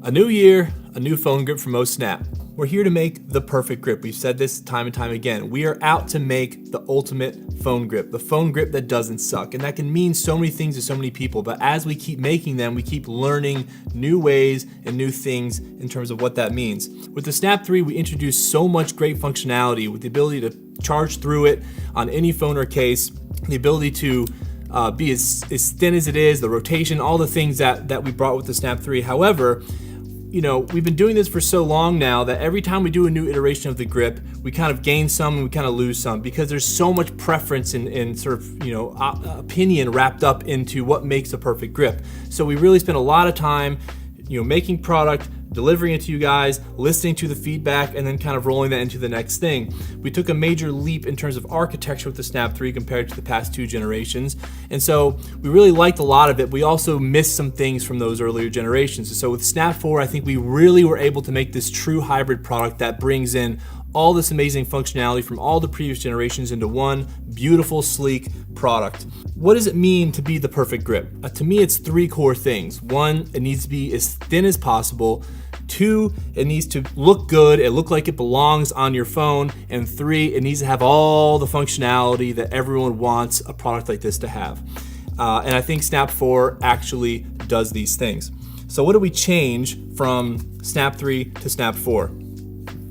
A new year, a new phone grip from Snap. We're here to make the perfect grip. We've said this time and time again. We are out to make the ultimate phone grip, the phone grip that doesn't suck. And that can mean so many things to so many people, but as we keep making them, we keep learning new ways and new things in terms of what that means. With the Snap 3, we introduced so much great functionality with the ability to charge through it on any phone or case, the ability to be as thin as it is, the rotation, all the things that we brought with the Snap 3. However, we've been doing this for so long now that every time we do a new iteration of the grip, we kind of gain some and we kind of lose some because there's so much preference and sort of, opinion wrapped up into what makes a perfect grip. So we really spend a lot of time, making product, delivering it to you guys, listening to the feedback, and then kind of rolling that into the next thing. We took a major leap in terms of architecture with the Snap 3 compared to the past two generations. And so we really liked a lot of it. We also missed some things from those earlier generations. And so with Snap 4, I think we really were able to make this true hybrid product that brings in all this amazing functionality from all the previous generations into one beautiful, sleek product. What does it mean to be the perfect grip? To me, it's three core things. One, it needs to be as thin as possible. Two, it needs to look good, it look like it belongs on your phone. And three, it needs to have all the functionality that everyone wants a product like this to have. And I think Snap 4 actually does these things. So what do we change from Snap 3 to Snap 4?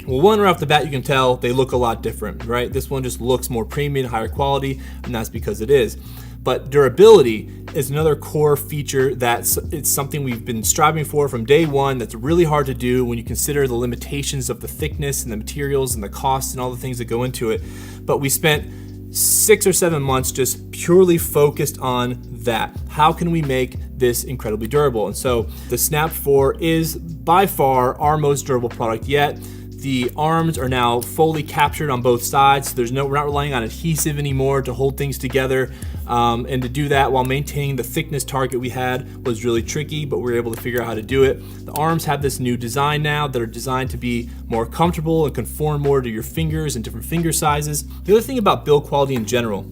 Well, one right off the bat, you can tell they look a lot different, right? This one just looks more premium, higher quality, and that's because it is. But durability is another core feature it's something we've been striving for from day one. That's really hard to do when you consider the limitations of the thickness and the materials and the costs and all the things that go into it. But we spent 6 or 7 months just purely focused on that. How can we make this incredibly durable? And so the Snap 4 is by far our most durable product yet. The arms are now fully captured on both sides. So we're not relying on adhesive anymore to hold things together. And to do that while maintaining the thickness target we had was really tricky, but we were able to figure out how to do it. The arms have this new design now that are designed to be more comfortable and conform more to your fingers and different finger sizes. The other thing about build quality in general,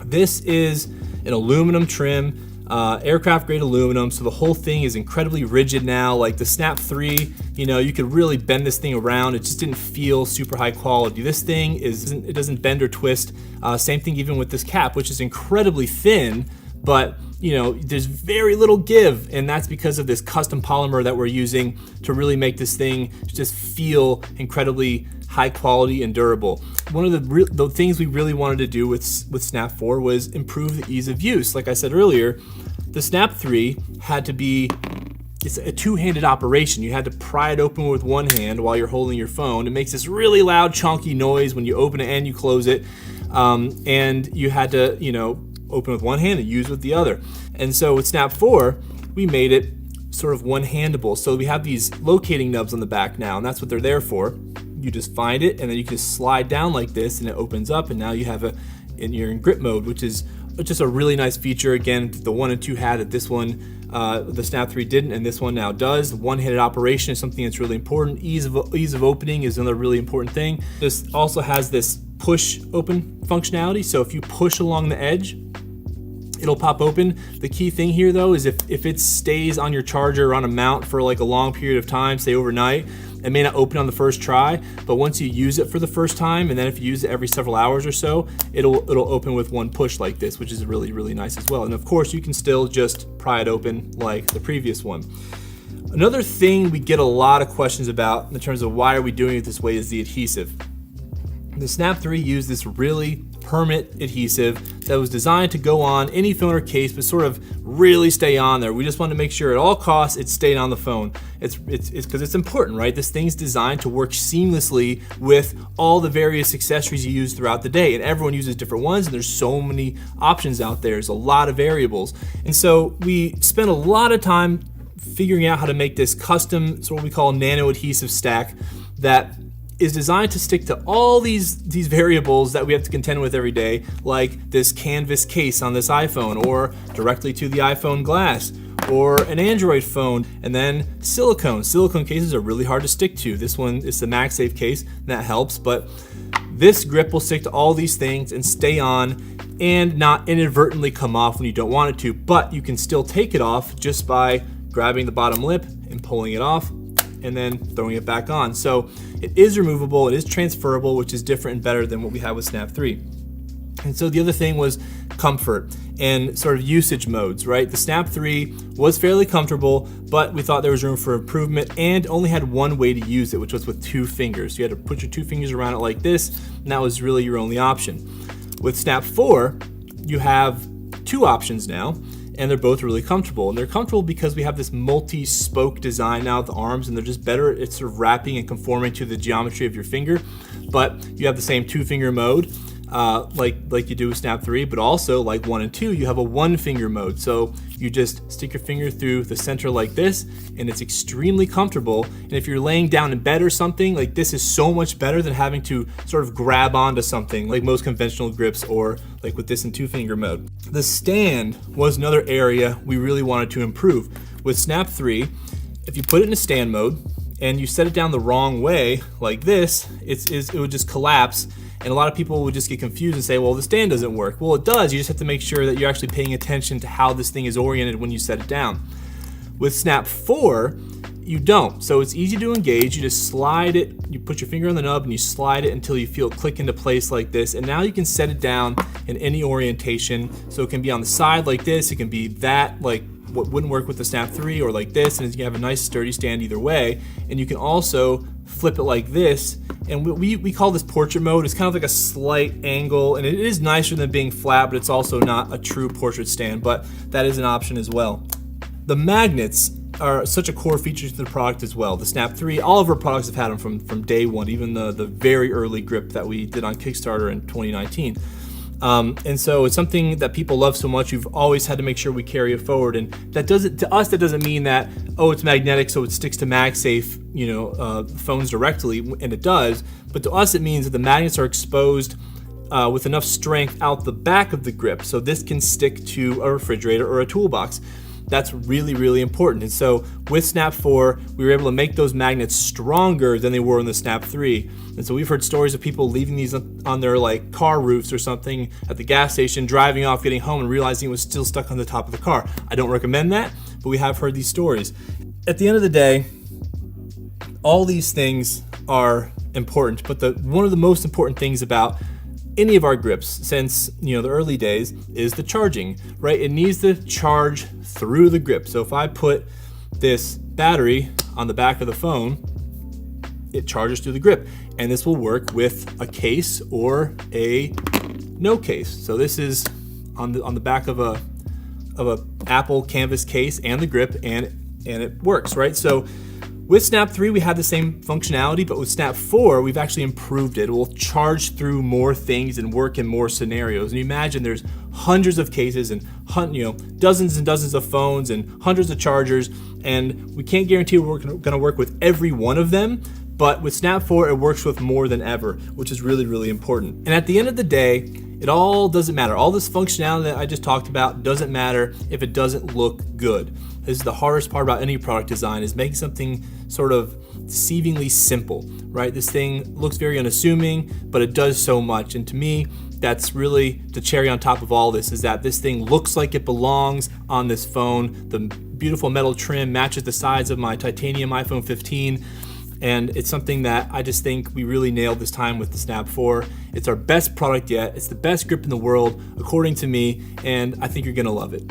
this is an aluminum trim, aircraft grade aluminum, so the whole thing is incredibly rigid now. Like the Snap 3, you could really bend this thing around. It just didn't feel super high quality. This thing it doesn't bend or twist. Same thing even with this cap, which is incredibly thin, but there's very little give, and that's because of this custom polymer that we're using to really make this thing just feel incredibly high quality and durable. One of the things we really wanted to do with Snap 4 was improve the ease of use. Like I said earlier, the Snap 3 had to be, it's a two-handed operation. You had to pry it open with one hand while you're holding your phone. It makes this really loud, chunky noise when you open it and you close it. And you had to, open with one hand and use with the other. And so with Snap 4, we made it sort of one-handable. So we have these locating nubs on the back now, and that's what they're there for. You just find it, and then you can slide down like this, and it opens up, and now you have you're in grip mode, which is just a really nice feature. Again, the 1 and 2 had that this one, the Snap 3 didn't, and this one now does. One-handed operation is something that's really important. Ease of opening is another really important thing. This also has this push open functionality, so if you push along the edge, it'll pop open. The key thing here though is if it stays on your charger or on a mount for like a long period of time, say overnight, it may not open on the first try, but once you use it for the first time, and then if you use it every several hours or so, it'll open with one push like this, which is really, really nice as well. And of course, you can still just pry it open like the previous one. Another thing we get a lot of questions about in terms of why are we doing it this way is the adhesive. The Snap 3 used this really permanent adhesive that was designed to go on any phone or case, but sort of really stay on there. We just wanted to make sure at all costs it stayed on the phone. It's because it's important, right? This thing's designed to work seamlessly with all the various accessories you use throughout the day, and everyone uses different ones, and there's so many options out there. There's a lot of variables. And so we spent a lot of time figuring out how to make this custom, so what we call nano adhesive stack that is designed to stick to all these variables that we have to contend with every day, like this canvas case on this iPhone, or directly to the iPhone glass, or an Android phone, and then silicone. Silicone cases are really hard to stick to. This one is the MagSafe case, and that helps, but this grip will stick to all these things and stay on and not inadvertently come off when you don't want it to, but you can still take it off just by grabbing the bottom lip and pulling it off and then throwing it back on. So it is removable, it is transferable, which is different and better than what we had with Snap 3. And so the other thing was comfort and sort of usage modes, right? The Snap 3 was fairly comfortable, but we thought there was room for improvement and only had one way to use it, which was with 2 fingers. You had to put your 2 fingers around it like this, and that was really your only option. With Snap 4, you have 2 options now, and they're both really comfortable. And they're comfortable because we have this multi-spoke design now with the arms, and they're just better at sort of wrapping and conforming to the geometry of your finger. But you have the same 2-finger mode, like you do with Snap 3, but also like 1 and 2, you have a 1-finger mode. So you just stick your finger through the center like this, and it's extremely comfortable. And if you're laying down in bed or something, like this is so much better than having to sort of grab onto something like most conventional grips or like with this in 2-finger mode. The stand was another area we really wanted to improve. With Snap 3, if you put it in a stand mode and you set it down the wrong way like this, it would just collapse. And a lot of people would just get confused and say, well, the stand doesn't work. Well, it does. You just have to make sure that you're actually paying attention to how this thing is oriented when you set it down. With Snap 4, you don't. So it's easy to engage. You just slide it, you put your finger on the nub and you slide it until you feel it click into place like this. And now you can set it down in any orientation. So it can be on the side like this. It can be that, like what wouldn't work with the Snap 3, or like this, and you can have a nice sturdy stand either way. And you can also flip it like this, and we call this portrait mode. It's kind of like a slight angle, and it is nicer than being flat, but it's also not a true portrait stand, but that is an option as well. The magnets are such a core feature to the product as well. The Snap 3, all of our products have had them from day one, even the very early grip that we did on Kickstarter in 2019. And so it's something that people love so much. We've always had to make sure we carry it forward, and that doesn't mean that, oh, it's magnetic so it sticks to MagSafe phones directly, and it does, but to us it means that the magnets are exposed with enough strength out the back of the grip, so this can stick to a refrigerator or a toolbox. That's really, really important. And so with Snap 4, we were able to make those magnets stronger than they were in the Snap 3. And so we've heard stories of people leaving these on their like car roofs or something at the gas station, driving off, getting home, and realizing it was still stuck on the top of the car. I don't recommend that, but we have heard these stories. At the end of the day, all these things are important, but one of the most important things about any of our grips since the early days is the charging, right? It needs to charge through the grip. So if I put this battery on the back of the phone, it charges through the grip, and this will work with a case or a no case. So this is on the back of a Apple canvas case and the grip, and it works, right? So with Snap 3, we had the same functionality, but with Snap 4, we've actually improved it. It will charge through more things and work in more scenarios. And you imagine there's hundreds of cases and dozens and dozens of phones and hundreds of chargers, and we can't guarantee we're going to work with every one of them. But with Snap 4, it works with more than ever, which is really, really important. And at the end of the day, it all doesn't matter. All this functionality that I just talked about doesn't matter if it doesn't look good. This is the hardest part about any product design, is making something sort of deceivingly simple, right? This thing looks very unassuming, but it does so much. And to me, that's really the cherry on top of all this, is that this thing looks like it belongs on this phone. The beautiful metal trim matches the size of my titanium iPhone 15. And it's something that I just think we really nailed this time with the Snap 4. It's our best product yet. It's the best grip in the world, according to me, and I think you're gonna love it.